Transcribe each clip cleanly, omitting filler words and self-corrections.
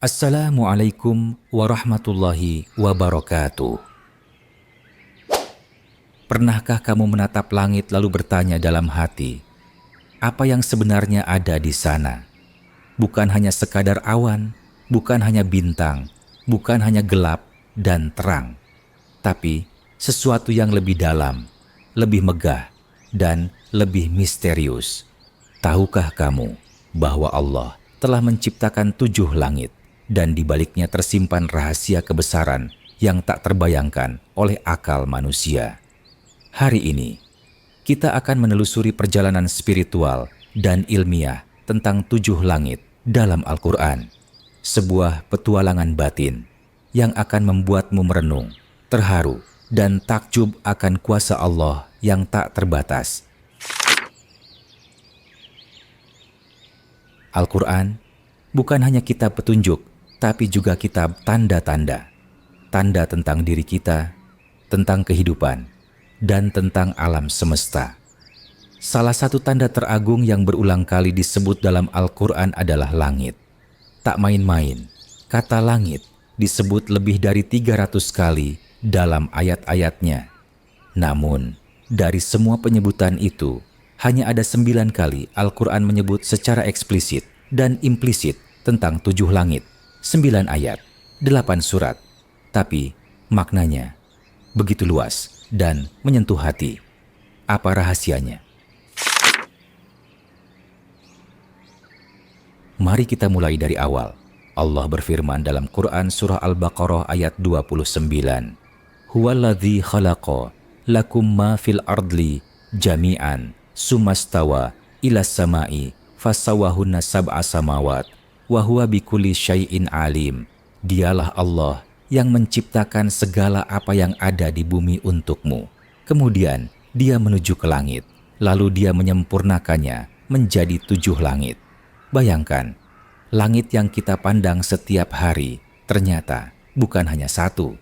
Assalamualaikum warahmatullahi wabarakatuh. Pernahkah kamu menatap langit lalu bertanya dalam hati, apa yang sebenarnya ada di sana? Bukan hanya sekadar awan, bukan hanya bintang, bukan hanya gelap dan terang, tapi sesuatu yang lebih dalam, lebih megah, dan lebih misterius. Tahukah kamu bahwa Allah telah menciptakan 7 langit, dan di baliknya tersimpan rahasia kebesaran yang tak terbayangkan oleh akal manusia? Hari ini, kita akan menelusuri perjalanan spiritual dan ilmiah tentang 7 langit dalam Al-Quran. Sebuah petualangan batin yang akan membuatmu merenung, terharu, dan takjub akan kuasa Allah yang tak terbatas. Al-Quran bukan hanya kitab petunjuk, tapi juga kitab tanda-tanda. Tanda tentang diri kita, tentang kehidupan, dan tentang alam semesta. Salah satu tanda teragung yang berulang kali disebut dalam Al-Quran adalah langit. Tak main-main, kata langit disebut lebih dari 300 kali dalam ayat-ayatnya. Namun, dari semua penyebutan itu, hanya ada 9 kali Al-Quran menyebut secara eksplisit dan implisit tentang 7 langit, 9 ayat, 8 surat. Tapi maknanya begitu luas dan menyentuh hati. Apa rahasianya? Mari kita mulai dari awal. Allah berfirman dalam Quran surah Al-Baqarah ayat 29. Huwaladzi khalaqa lakum ma fil ardli jami'an sumastawa ilas samai fasawahunna sab'a samawat wa huwa bikulli syai'in alim. Dialah Allah yang menciptakan segala apa yang ada di bumi untukmu. Kemudian dia menuju ke langit, lalu dia menyempurnakannya menjadi 7 langit. Bayangkan, langit yang kita pandang setiap hari ternyata bukan hanya 1,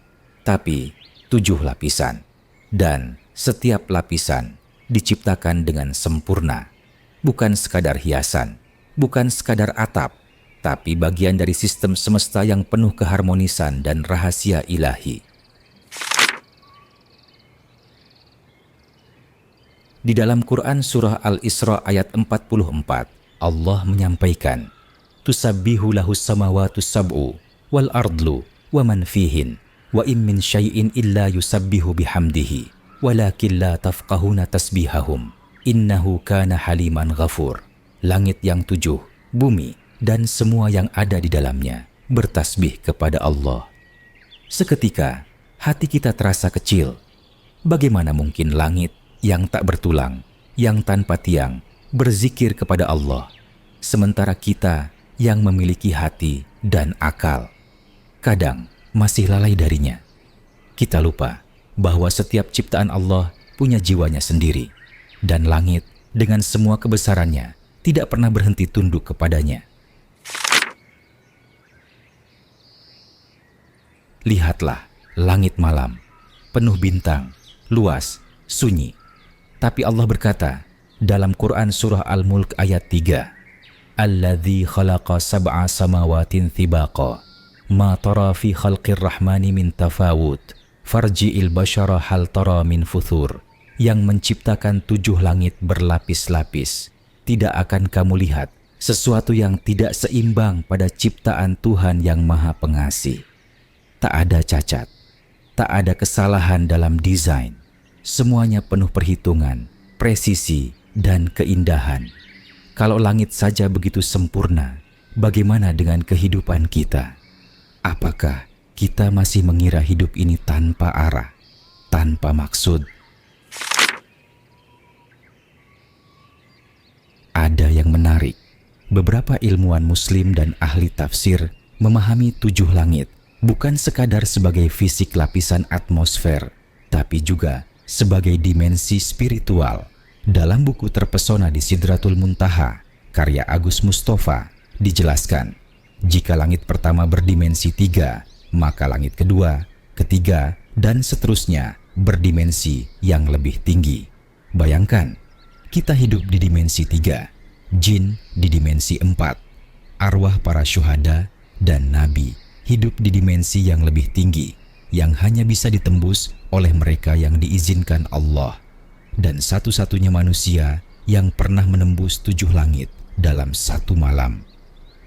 tapi 7 lapisan. Dan setiap lapisan diciptakan dengan sempurna. Bukan sekadar hiasan, bukan sekadar atap, tapi bagian dari sistem semesta yang penuh keharmonisan dan rahasia ilahi. Di dalam Quran surah Al-Isra ayat 44, Allah menyampaikan, Tusabbihu lahus samawatu sab'u wal ardlu wa man fihin wa im min syai'in illa yusabbihu bihamdihi walakin la tafqahuna tasbihahum innahu kana haliman ghafur. Langit yang 7, bumi, dan semua yang ada di dalamnya bertasbih kepada Allah. Seketika, hati kita terasa kecil. Bagaimana mungkin langit yang tak bertulang, yang tanpa tiang, berzikir kepada Allah, sementara kita yang memiliki hati dan akal kadang masih lalai darinya. Kita lupa bahwa setiap ciptaan Allah punya jiwanya sendiri, dan langit dengan semua kebesarannya tidak pernah berhenti tunduk kepadanya. Lihatlah langit malam, penuh bintang, luas, sunyi. Tapi Allah berkata dalam Quran surah Al-Mulk ayat 3, Alladzi khalaqa sab'a samawatin thibaqa, ma tara fi khalqir rahmani min tafawut, farji'il bashara hal tara min futhur. Yang menciptakan 7 langit berlapis-lapis. Tidak akan kamu lihat sesuatu yang tidak seimbang pada ciptaan Tuhan yang Maha Pengasih. Tak ada cacat, tak ada kesalahan dalam desain. Semuanya penuh perhitungan, presisi, dan keindahan. Kalau langit saja begitu sempurna, bagaimana dengan kehidupan kita? Apakah kita masih mengira hidup ini tanpa arah, tanpa maksud? Ada yang menarik. Beberapa ilmuwan muslim dan ahli tafsir memahami 7 langit bukan sekadar sebagai fisik lapisan atmosfer, tapi juga sebagai dimensi spiritual. Dalam buku Terpesona di Sidratul Muntaha, karya Agus Mustafa, dijelaskan, jika langit pertama berdimensi 3, maka langit kedua, ketiga, dan seterusnya berdimensi yang lebih tinggi. Bayangkan, kita hidup di dimensi 3, jin di dimensi 4, arwah para syuhada dan nabi hidup di dimensi yang lebih tinggi, yang hanya bisa ditembus oleh mereka yang diizinkan Allah, dan satu-satunya manusia yang pernah menembus 7 langit dalam satu malam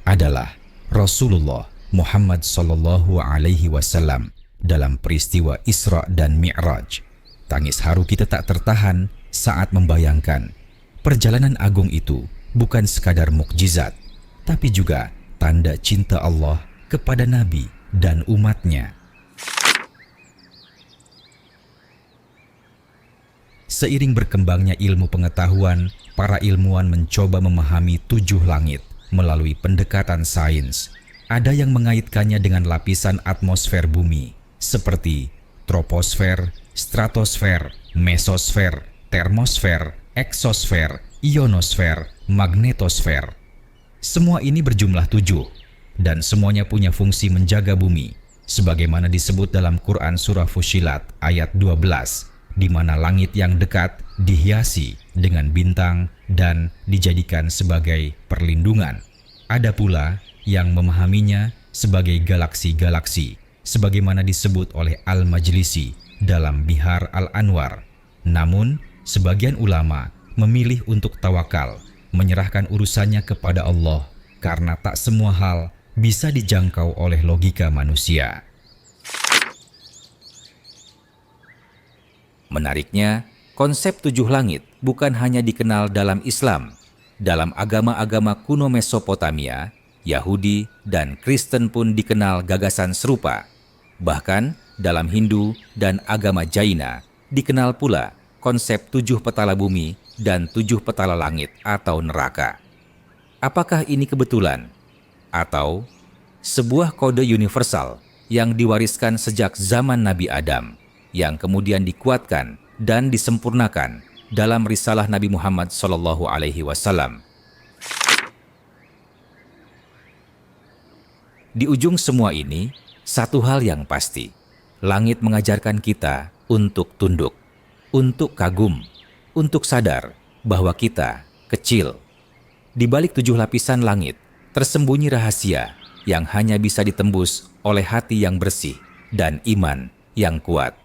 adalah Rasulullah Muhammad Sallallahu Alaihi Wasallam dalam peristiwa Isra dan Mi'raj. Tangis haru kita tak tertahan saat membayangkan perjalanan agung itu bukan sekadar mukjizat, tapi juga tanda cinta Allah kepada Nabi dan umatnya. Seiring berkembangnya ilmu pengetahuan, para ilmuwan mencoba memahami 7 langit melalui pendekatan sains. Ada yang mengaitkannya dengan lapisan atmosfer bumi, seperti troposfer, stratosfer, mesosfer, termosfer, eksosfer, ionosfer, magnetosfer. Semua ini berjumlah 7, dan semuanya punya fungsi menjaga bumi, sebagaimana disebut dalam Quran Surah Fussilat ayat 12, di mana langit yang dekat dihiasi dengan bintang dan dijadikan sebagai perlindungan. Ada pula yang memahaminya sebagai galaksi-galaksi, sebagaimana disebut oleh Al-Majlisi dalam Bihar Al-Anwar. Namun, sebagian ulama memilih untuk tawakal, menyerahkan urusannya kepada Allah, karena tak semua hal bisa dijangkau oleh logika manusia. Menariknya, konsep 7 langit bukan hanya dikenal dalam Islam. Dalam agama-agama kuno Mesopotamia, Yahudi dan Kristen pun dikenal gagasan serupa. Bahkan dalam Hindu dan agama Jaina dikenal pula konsep 7 petala bumi dan 7 petala langit atau neraka. Apakah ini kebetulan? Atau sebuah kode universal yang diwariskan sejak zaman Nabi Adam, yang kemudian dikuatkan dan disempurnakan dalam risalah Nabi Muhammad SAW. Di ujung semua ini, satu hal yang pasti, langit mengajarkan kita untuk tunduk, untuk kagum, untuk sadar bahwa kita kecil. Di balik 7 lapisan langit, tersembunyi rahasia yang hanya bisa ditembus oleh hati yang bersih dan iman yang kuat.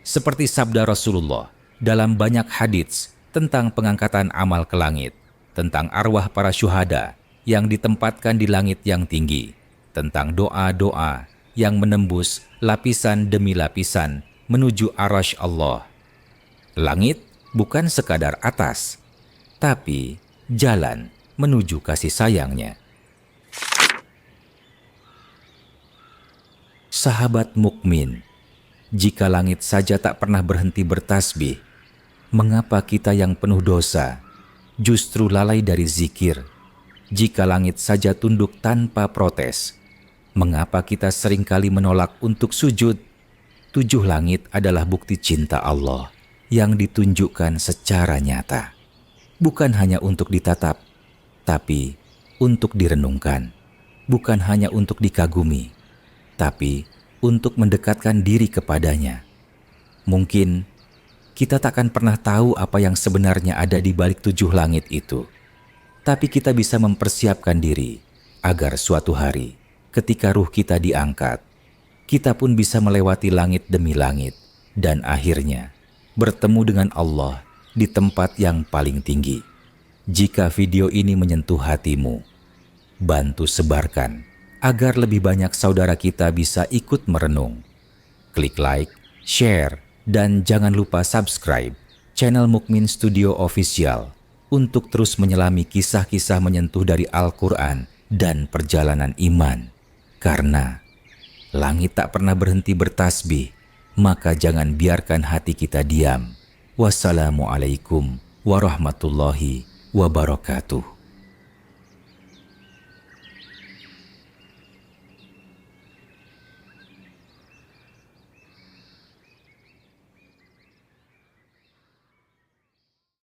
Seperti sabda Rasulullah dalam banyak hadits tentang pengangkatan amal ke langit, tentang arwah para syuhada yang ditempatkan di langit yang tinggi, tentang doa-doa yang menembus lapisan demi lapisan menuju arasy Allah. Langit bukan sekadar atas, tapi jalan menuju kasih sayangnya. Sahabat mukmin, jika langit saja tak pernah berhenti bertasbih, mengapa kita yang penuh dosa justru lalai dari zikir? Jika langit saja tunduk tanpa protes, mengapa kita seringkali menolak untuk sujud? 7 langit adalah bukti cinta Allah yang ditunjukkan secara nyata. Bukan hanya untuk ditatap, tapi untuk direnungkan. Bukan hanya untuk dikagumi, tapi untuk mendekatkan diri kepadanya. Mungkin kita takkan pernah tahu apa yang sebenarnya ada di balik 7 langit itu. Tapi kita bisa mempersiapkan diri agar suatu hari ketika ruh kita diangkat, kita pun bisa melewati langit demi langit dan akhirnya bertemu dengan Allah di tempat yang paling tinggi. Jika video ini menyentuh hatimu, bantu sebarkan agar lebih banyak saudara kita bisa ikut merenung. Klik like, share, dan jangan lupa subscribe channel Mukmin Studio Official untuk terus menyelami kisah-kisah menyentuh dari Al-Quran dan perjalanan iman. Karena langit tak pernah berhenti bertasbih, maka jangan biarkan hati kita diam. Wassalamualaikum warahmatullahi wabarakatuh.